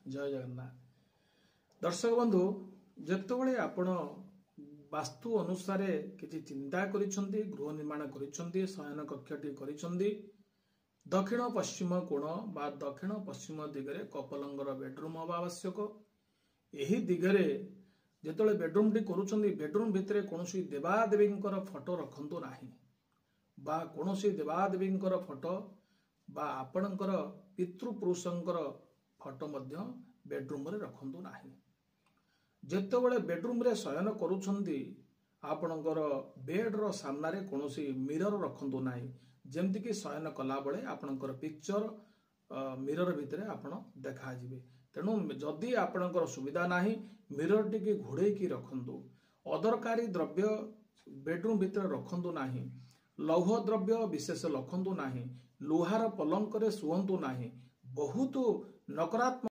जय जगन्नाथ। दर्शक बंधु जितेबाला आपण वास्तु अनुसार किसी चिंता करिसेंती गृह निर्माण करिसेंती शयन कक्षटी करिसेंती दक्षिण पश्चिम कोण बा दक्षिण पश्चिम दिगरे कपलंगर बेडरूम हवा आवश्यक। यही दिगरे जिते बेडरूम टी करुछंती बेडरूम भितर कौनसी देवादेवी फोटो रखंतु नाही बा कौनसी देवादेवी फोटो बा आपणकर पितृपुरुषंकर फोटो मध्य बेडरूम रे रखंतु नाही। जेतेबेले बेडरूम रे शयन करुछंती आपणकर बेड रो सामना रे कौनसी मिरर रखंतु नाही जेमति कि शयन कला बेले आपणकर पिक्चर मिरर भितर आपण देखा जिवे। तेणु जदि आपणकर सुविधा नाही मिरर टी की घोड़े की रखंतु। अदरकारी द्रव्य बेडरूम भितर रखंतु नाही। लौह द्रव्य विशेष रखंतु नाही। लुहार पलंक रे सुहंतु नाही। बहुत नकारात्मक